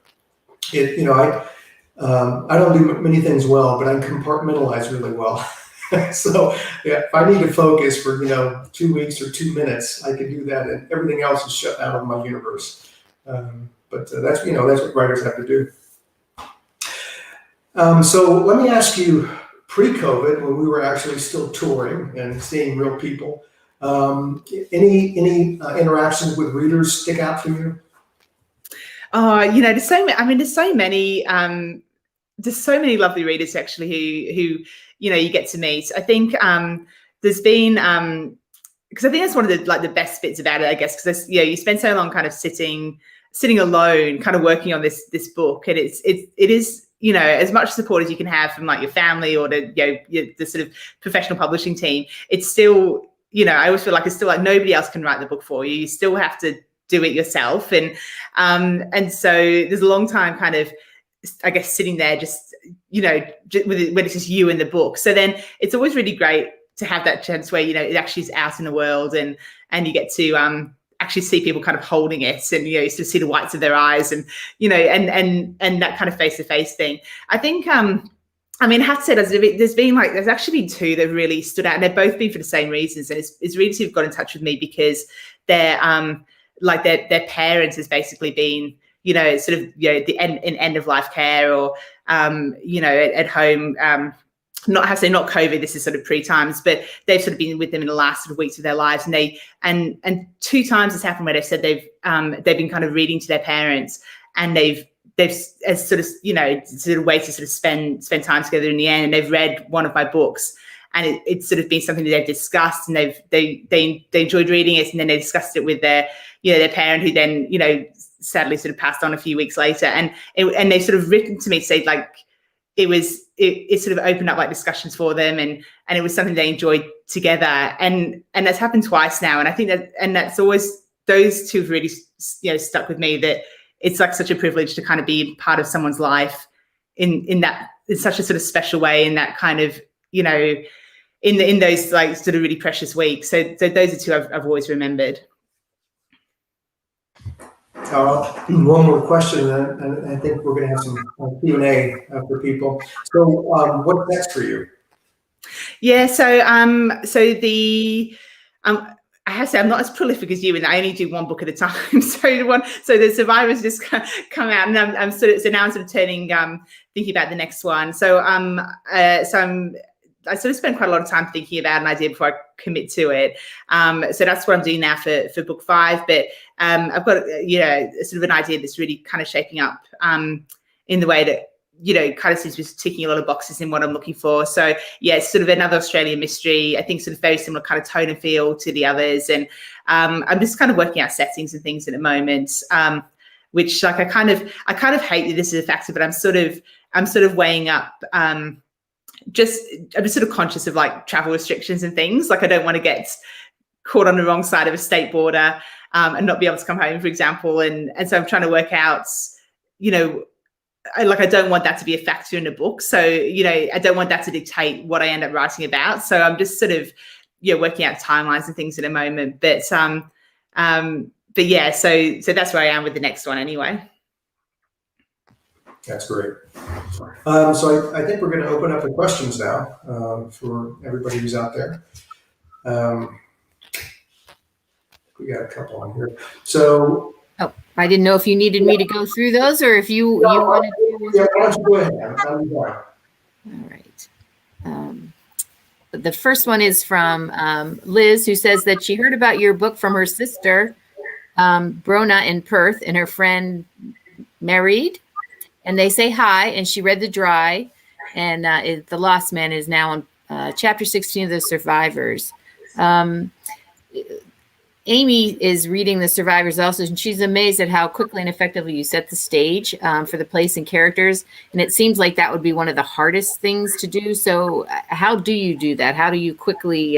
I don't do many things well, but I compartmentalize really well. So yeah, if I need to focus for 2 weeks or 2 minutes, I can do that, and everything else is shut out of my universe. But that's what writers have to do. So let me ask you, pre-COVID, when we were actually still touring and seeing real people, any interactions with readers stick out for you? There's so many. I mean, there's so many lovely readers actually who you get to meet. I think there's been because I think that's one of the best bits about it, I guess, because you spend so long kind of sitting alone, kind of working on this book, and it is as much support as you can have from like your family or the sort of professional publishing team. It's still I always feel like it's still like nobody else can write the book for you. You still have to do it yourself, and so there's a long time kind of, I guess, sitting there just when it's just you and the book. So then it's always really great to have that chance where it actually is out in the world, and you get to actually see people kind of holding it, and you sort of see the whites of their eyes, and and that kind of face-to-face thing. I think I mean, I have to say there's actually been two that really stood out, and they've both been for the same reasons, and it's readers who've got in touch with me because they're their parents has basically been sort of the end of life care, or at home, not COVID, this is sort of pre-times, but they've sort of been with them in the last sort of weeks of their lives, and and 2 times it's happened where they've said they've been kind of reading to their parents, and they've as sort of sort of way to sort of spend time together in the end, and they've read one of my books, and it's sort of been something that they've discussed, and they enjoyed reading it, and then they discussed it with their their parent, who then sadly sort of passed on a few weeks later, and they've sort of written to me to say like it sort of opened up like discussions for them, and it was something they enjoyed together, and that's happened twice now, and I think that's always, those two have really stuck with me, that it's like such a privilege to kind of be part of someone's life in such a sort of special way, in that kind of in those like sort of really precious weeks. So those are two I've always remembered. One more question, and I think we're going to have some Q&A for people. So what's next for you? Yeah, so I have to say I'm not as prolific as you, and I only do one book at a time. So the Survivors just come out, and I'm sort of turning thinking about the next one. So I sort of spend quite a lot of time thinking about an idea before I commit to it. So that's what I'm doing now for book 5. But I've got sort of an idea that's really kind of shaping up in the way that kind of seems to be ticking a lot of boxes in what I'm looking for. So yeah, it's sort of another Australian mystery. I think sort of very similar kind of tone and feel to the others, and I'm just kind of working out settings and things at the moment. Which like I kind of hate that this is a factor, but I'm sort of weighing up. I'm just sort of conscious of like travel restrictions and things. Like I don't want to get caught on the wrong side of a state border and not be able to come home, for example. And so I'm trying to work out, I don't want that to be a factor in the book. So, I don't want that to dictate what I end up writing about. So I'm just sort of, working out timelines and things at the moment. But yeah, so that's where I am with the next one anyway. That's great. So I think we're going to open up the questions now for everybody who's out there. We got a couple on here. So. Oh, I didn't know if you needed me to go through those, or if you wanted to. Yeah, why don't you go ahead? All right. The first one is from Liz, who says that she heard about your book from her sister, Brona, in Perth, and her friend married. And they say hi, and she read The Dry, and The Lost Man is now on chapter 16 of The Survivors. Amy is reading The Survivors also, and she's amazed at how quickly and effectively you set the stage for the place and characters. And it seems like that would be one of the hardest things to do. So how do you do that? How do you quickly,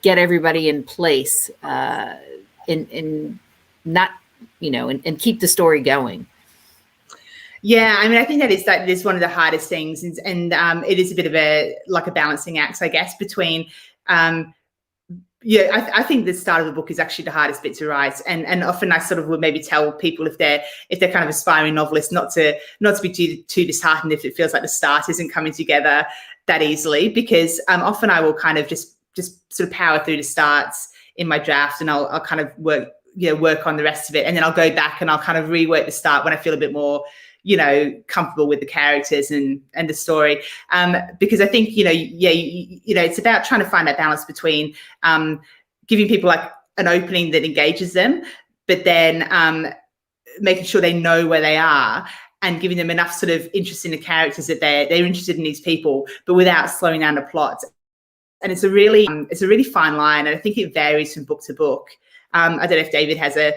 get everybody in place and not, and keep the story going? Yeah, I mean, I think that is one of the hardest things, and it is a bit of a balancing act, I guess, between. I think the start of the book is actually the hardest bit to write, and often I sort of would maybe tell people if they're kind of aspiring novelists not to be too disheartened if it feels like the start isn't coming together that easily, because often I will kind of just sort of power through the starts in my draft, and I'll kind of work on the rest of it, and then I'll go back and I'll kind of rework the start when I feel a bit more comfortable with the characters and the story, because I think it's about trying to find that balance between giving people like an opening that engages them, but then making sure they know where they are and giving them enough sort of interest in the characters that they're interested in these people, but without slowing down the plot. And it's a really fine line, and I think it varies from book to book. I don't know if David has a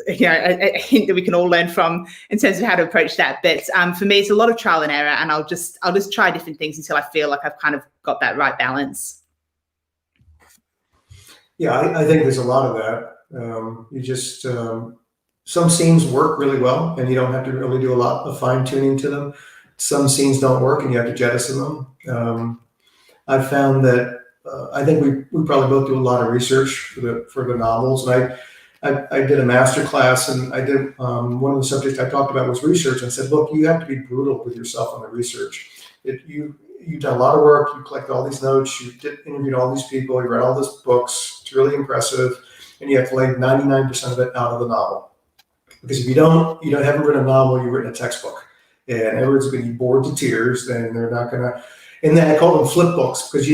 hint that we can all learn from in terms of how to approach that. But for me, it's a lot of trial and error, and I'll just try different things until I feel like I've kind of got that right balance. Yeah, I think there's a lot of that. You just some scenes work really well, and you don't have to really do a lot of fine tuning to them. Some scenes don't work, and you have to jettison them. I've found that. I think we probably both do a lot of research for the novels, and I did a master class, and I did one of the subjects I talked about was research. I said, look, you have to be brutal with yourself on the research. You've done a lot of work. You collected all these notes. You interviewed all these people. You read all these books. It's really impressive, and you have to lay 99% of it out of the novel, because if you haven't written a novel, you've written a textbook, and everyone's going to be bored to tears. Then they're not going to. And then I call them flip books, because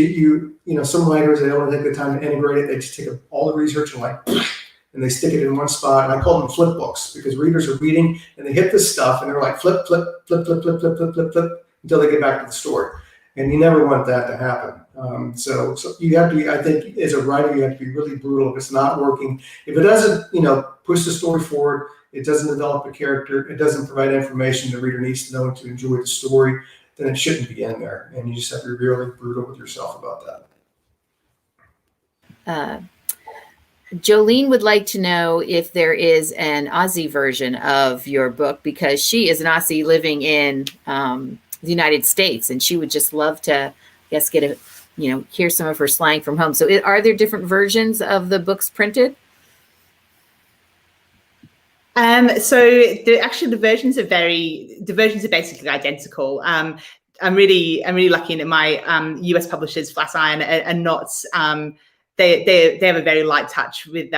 some writers, they don't want to take the time to integrate it. They just take all the research and they stick it in one spot. And I call them flip books, because readers are reading and they hit this stuff and they're like flip, flip, flip, flip, flip, flip, flip, flip, flip until they get back to the story. And you never want that to happen. So you have to be, I think, as a writer, you have to be really brutal if it's not working. If it doesn't, push the story forward, it doesn't develop a character, it doesn't provide information the reader needs to know to enjoy the story, then it shouldn't be in there. And you just have to be really brutal with yourself about that. Jolene would like to know if there is an Aussie version of your book, because she is an Aussie living in the United States, and she would just love to, I guess, hear some of her slang from home. So are there different versions of the books printed? The versions are basically identical. I'm really lucky in that my US publishers, Flatiron, are not. They have a very light touch with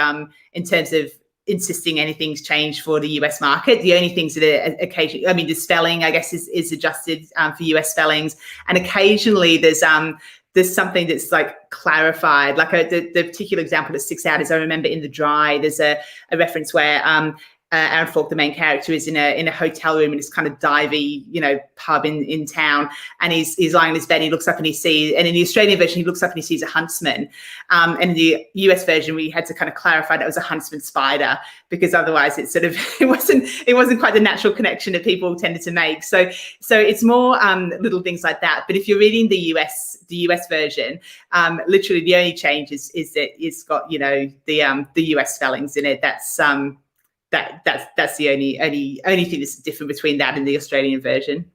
in terms of insisting anything's changed for the US market. The only things that are occasionally, the spelling, I guess, is adjusted for US spellings, and occasionally there's something that's like clarified. Like the particular example that sticks out is, I remember in The Dry, there's a reference where Aaron Falk, the main character, is in a hotel room in this kind of divey, pub in town, and he's lying in his bed. And he looks up and he sees, and in the Australian version, he looks up and he sees a huntsman. And in the US version, we had to kind of clarify that it was a huntsman spider, because otherwise it sort of it wasn't quite the natural connection that people tended to make. So it's more little things like that. But if you're reading the US version, literally the only change is that it's got the US spellings in it. That's the only thing that's different between that and the Australian version.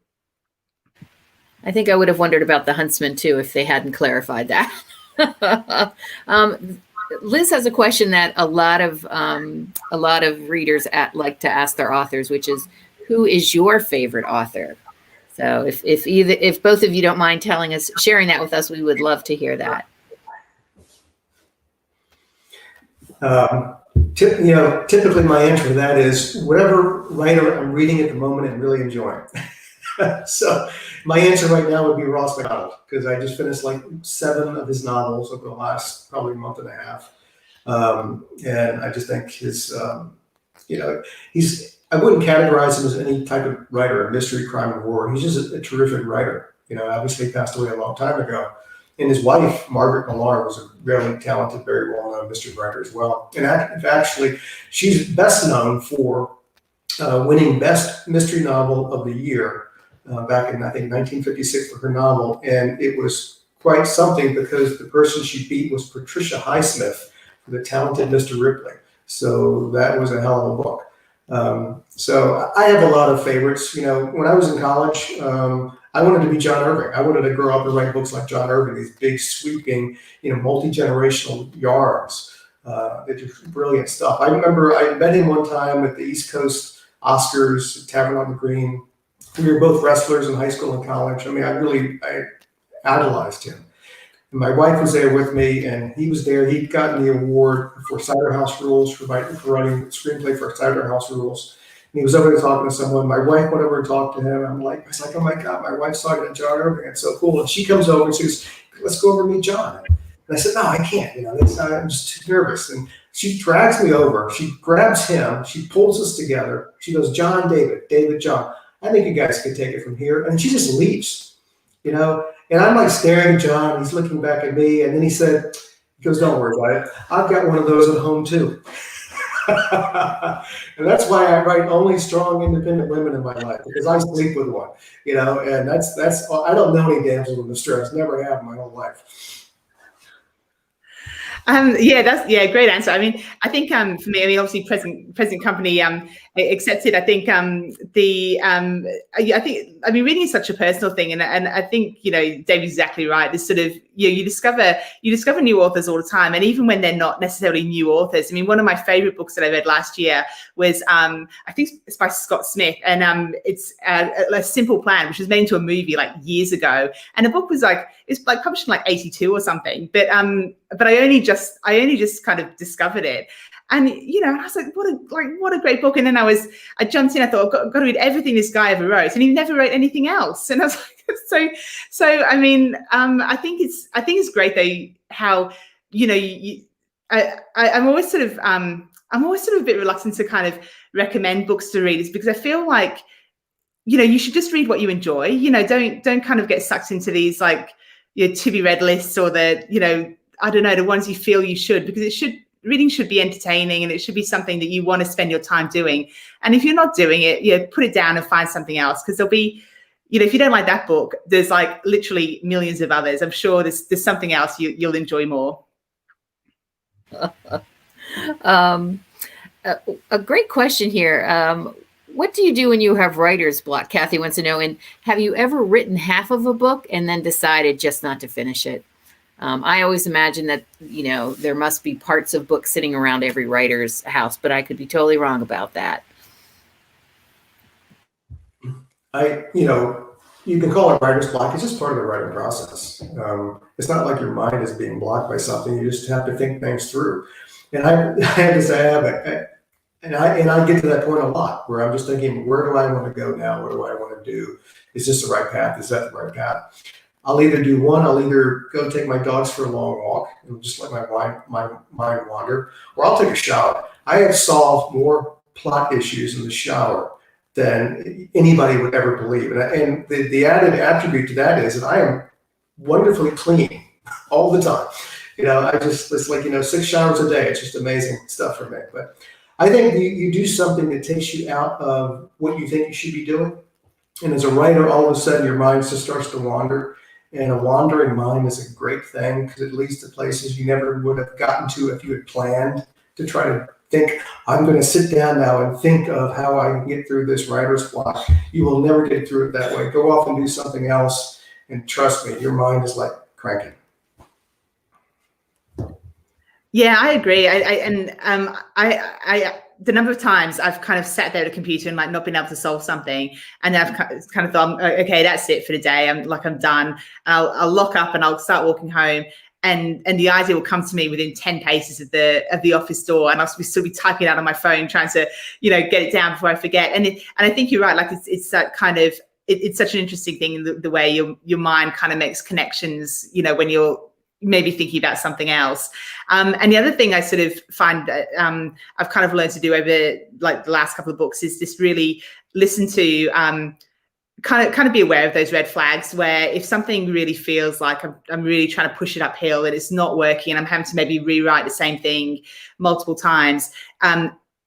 I think I would have wondered about the huntsman too if they hadn't clarified that. Liz has a question that a lot of readers like to ask their authors, which is, who is your favorite author? So if both of you don't mind sharing that with us, we would love to hear that. Typically my answer to that is whatever writer I'm reading at the moment and really enjoying. So my answer right now would be Ross McDonald, because I just finished like 7 of his novels over the last probably month and a half. And I just think his, I wouldn't categorize him as any type of writer, mystery, crime, or war. He's just a terrific writer. Obviously he passed away a long time ago. And his wife, Margaret Millar, was a really talented, very well-known mystery writer as well. And actually, she's best known for winning Best Mystery Novel of the Year back in, I think, 1956 for her novel. And it was quite something because the person she beat was Patricia Highsmith for The Talented Mr. Ripley. So that was a hell of a book. So I have a lot of favorites. You know, when I was in college, I wanted to be John Irving. I wanted to grow up and write books like John Irving, these big, sweeping, you know, multi-generational yarns. They're just brilliant stuff. I remember I met him one time at the East Coast Oscars, Tavern on the Green. We were both wrestlers in high school and college. I mean, I idolized him. And my wife was there with me, and he was there. He'd gotten the award for Cider House Rules for writing the screenplay for Cider House Rules. And he was over there talking to someone. My wife went over and talked to him. I was like, oh my God, my wife's talking to John Irving. It's so cool. And she comes over and she goes, let's go over and meet John. And I said, no, I can't. You know, I'm just too nervous. And she drags me over. She grabs him. She pulls us together. She goes, John, David, John. I think you guys can take it from here. And she just leaves, you know. And I'm like staring at John. He's looking back at me. And then he goes, don't worry about it. I've got one of those at home too. And that's why I write only strong, independent women in my life, because I sleep with one, you know, and that's I don't know any damsels in distress, never have in my whole life. Great answer. I mean, I think for me, I mean, obviously present company accepts it. I think reading is such a personal thing, and I think, you know, David's exactly right. This sort of, you discover new authors all the time, and even when they're not necessarily new authors. I mean, one of my favorite books that I read last year was I think it's by Scott Smith, and it's A Simple Plan, which was made into a movie like years ago, and the book was it's published in like 82 or something, but I only just kind of discovered it. And, you know, I was like, what a great book. And then I jumped in, I thought, I've got to read everything this guy ever wrote. And he never wrote anything else. And I was like, so I mean, I think it's great though, how, you know, I'm always sort of a bit reluctant to kind of recommend books to readers, because I feel like, you know, you should just read what you enjoy. You know, don't kind of get sucked into these like your to be read lists, or the, you know, I don't know, the ones you feel you should, because reading should be entertaining, and it should be something that you want to spend your time doing. And if you're not doing it, put it down and find something else, because there'll be, you know, if you don't like that book, there's like literally millions of others. I'm sure there's something else you'll enjoy more. A great question here. What do you do when you have writer's block? Kathy wants to know, and have you ever written half of a book and then decided just not to finish it? I always imagine that, you know, there must be parts of books sitting around every writer's house, but I could be totally wrong about that. You know, you can call it writer's block. It's just part of the writing process. It's not like your mind is being blocked by something. You just have to think things through. And I have to say, I get to that point a lot where I'm just thinking, where do I want to go now? What do I want to do? Is this the right path? Is that the right path? I'll either do one. I'll either go take my dogs for a long walk and just let my mind wander, or I'll take a shower. I have solved more plot issues in the shower than anybody would ever believe. And the added attribute to that is that I am wonderfully clean all the time. You know, it's like, you know, 6 showers a day. It's just amazing stuff for me. But I think you do something that takes you out of what you think you should be doing. And as a writer, all of a sudden your mind just starts to wander. And a wandering mind is a great thing, because it leads to places you never would have gotten to if you had planned to try to think, I'm going to sit down now and think of how I can get through this writer's block. You will never get through it that way. Go off and do something else. And trust me, your mind is like cranking. Yeah, I agree. The number of times I've kind of sat there at a computer and like not been able to solve something, and I've kind of thought, okay, that's it for the day. I'm done. And I'll lock up and I'll start walking home, and the idea will come to me within 10 paces of the office door, and I'll still be typing out on my phone, trying to, you know, get it down before I forget. And I think you're right. Like it's that kind of it's such an interesting thing, the way your mind kind of makes connections, you know, when you're maybe thinking about something else. And the other thing I sort of find that I've kind of learned to do over like the last couple of books is just really listen to kind of be aware of those red flags, where if something really feels like I'm really trying to push it uphill and it's not working, and I'm having to maybe rewrite the same thing multiple times,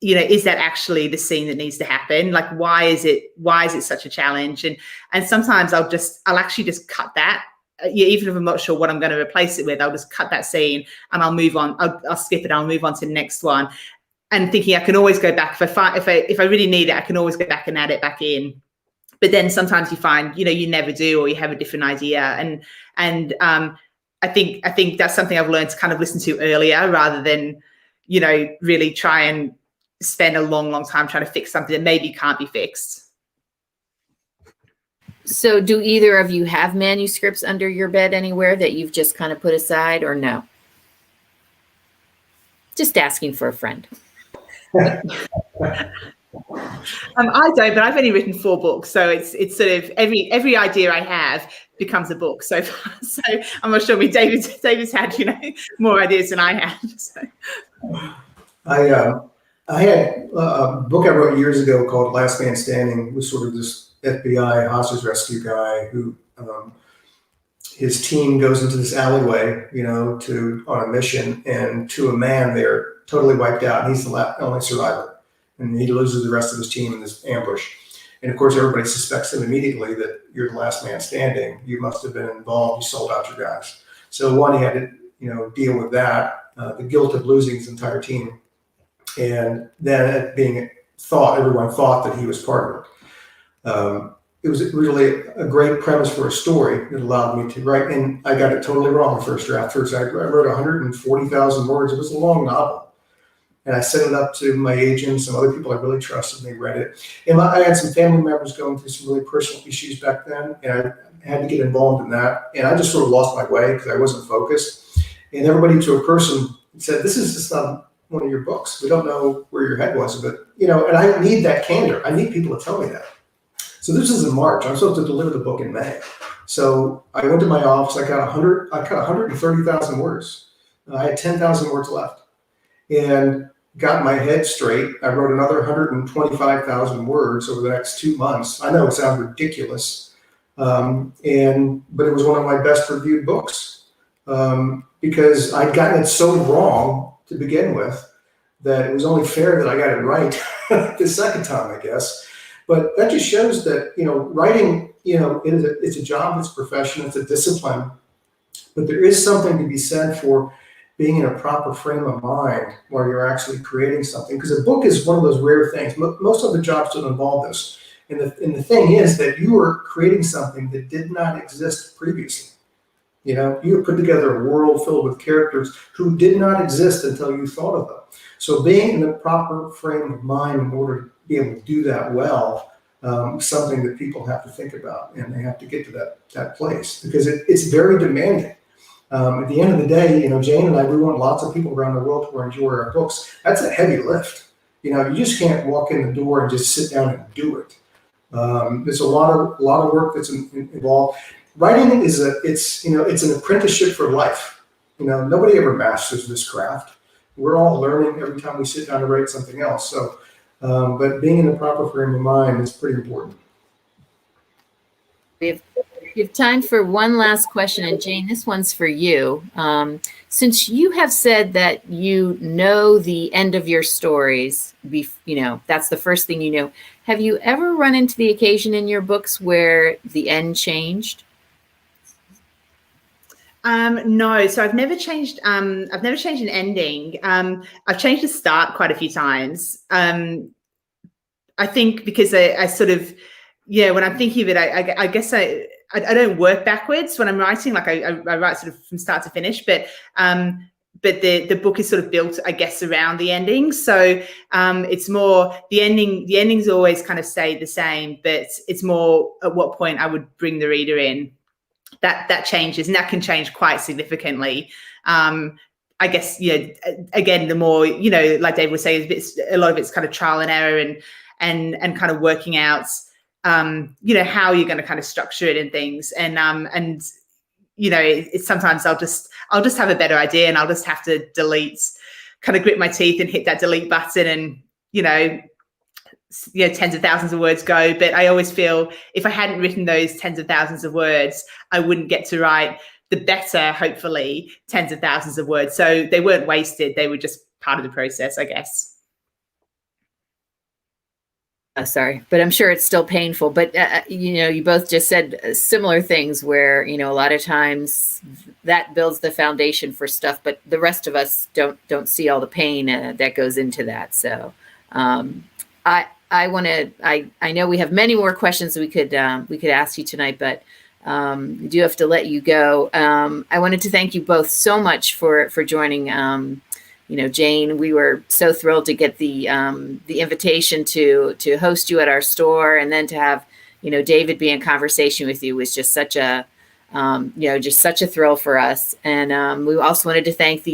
is that actually the scene that needs to happen? Like, why is it such a challenge? And sometimes I'll actually just cut that. Even if I'm not sure what I'm going to replace it with, I'll just cut that scene and I'll move on. I'll skip it. I'll move on to the next one, and thinking I can always go back if I really need it. I can always go back and add it back in. But then sometimes you find, you never do, or you have a different idea. And I think that's something I've learned to kind of listen to earlier, rather than, really try and spend a long, long time trying to fix something that maybe can't be fixed. So do either of you have manuscripts under your bed anywhere that you've just kind of put aside, or no? Just asking for a friend. I don't, but I've only written 4 books, so it's sort of every idea I have becomes a book so far. So I'm not sure. David's had more ideas than I have. So. I had a book I wrote years ago called Last Man Standing. It was sort of this FBI hostage rescue guy who his team goes into this alleyway, on a mission, and to a man they're totally wiped out, and he's the only survivor. And he loses the rest of his team in this ambush. And of course, everybody suspects him immediately that you're the last man standing. You must have been involved. You sold out your guys. So one, he had to, deal with that, the guilt of losing his entire team. And then everyone thought that he was part of it. It was really a great premise for a story that allowed me to write. And I got it totally wrong the first draft. First, I wrote 140,000 words. It was a long novel. And I sent it up to my agent, some other people I really trusted, and they read it. And I had some family members going through some really personal issues back then, and I had to get involved in that. And I just sort of lost my way because I wasn't focused. And everybody, to a person, said, "This is just not one of your books. We don't know where your head was." But, and I need that candor. I need people to tell me that. So this is in March. I'm supposed to deliver the book in May. So I went to my office. I cut 130,000 words. I had 10,000 words left. And got my head straight. I wrote another 125,000 words over the next 2 months. I know it sounds ridiculous, but it was one of my best reviewed books because I'd gotten it so wrong to begin with that it was only fair that I got it right the second time, I guess. But that just shows that writing, it's a job, it's a profession, it's a discipline, but there is something to be said for being in a proper frame of mind while you're actually creating something. Because a book is one of those rare things. Most of the jobs don't involve this. And the thing is that you are creating something that did not exist previously. You have put together a world filled with characters who did not exist until you thought of them. So being in the proper frame of mind in order to be able to do that well, something that people have to think about, and they have to get to that place because it's very demanding. At the end of the day, Jane and I, we want lots of people around the world to enjoy our books. That's a heavy lift. You just can't walk in the door and just sit down and do it. There's a lot of work that's involved. Writing it's an apprenticeship for life. Nobody ever masters this craft. We're all learning every time we sit down to write something else. So, but being in the proper frame of mind is pretty important. We have time for one last question, and Jane, this one's for you. Since you have said that the end of your stories, that's the first thing you know. Have you ever run into the occasion in your books where the end changed? No, so I've never changed. I've never changed an ending. I've changed the start quite a few times. I think because I sort of, when I'm thinking of it, I guess I don't work backwards when I'm writing. Like I write sort of from start to finish, but the book is sort of built, I guess, around the ending. So it's more the ending. The endings always kind of stay the same, but it's more at what point I would bring the reader in. That changes, and that can change quite significantly. I guess, again, the more, like David was saying, a lot of it's kind of trial and error and kind of working out, how you're going to kind of structure it and things. And it's sometimes I'll just have a better idea and I'll just have to kind of grit my teeth and hit that delete button and, tens of thousands of words go, but I always feel if I hadn't written those tens of thousands of words, I wouldn't get to write the better, hopefully, tens of thousands of words. So they weren't wasted. They were just part of the process, I guess. Sorry, but I'm sure it's still painful. But, you both just said similar things where, a lot of times that builds the foundation for stuff, but the rest of us don't see all the pain that goes into that. So I know we have many more questions we could ask you tonight, but we do have to let you go. I wanted to thank you both so much for joining. Jane, we were so thrilled to get the invitation to host you at our store, and then to have, David be in conversation with you was just such a, just such a thrill for us. And we also wanted to thank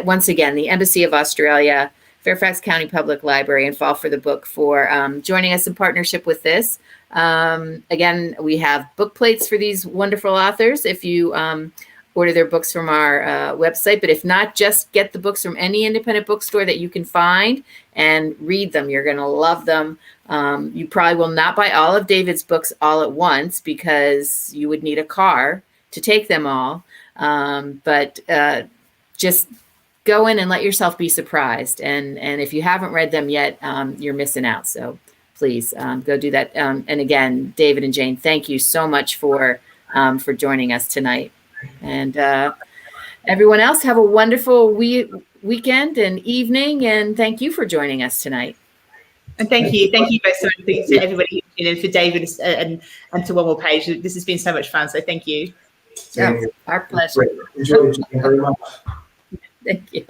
once again, the Embassy of Australia, Fairfax County Public Library, and Fall for the Book for joining us in partnership with this. Again, we have book plates for these wonderful authors if you order their books from our website. But if not, just get the books from any independent bookstore that you can find and read them. You're going to love them. You probably will not buy all of David's books all at once because you would need a car to take them all. But just go in and let yourself be surprised. And if you haven't read them yet, you're missing out. So please go do that. And again, David and Jane, thank you so much for joining us tonight. And everyone else, have a wonderful weekend and evening. And thank you for joining us tonight. And thank you both so much to everybody, for David and to One More Page. This has been so much fun. So thank you. Yeah, our pleasure. Enjoy it very much. Thank you.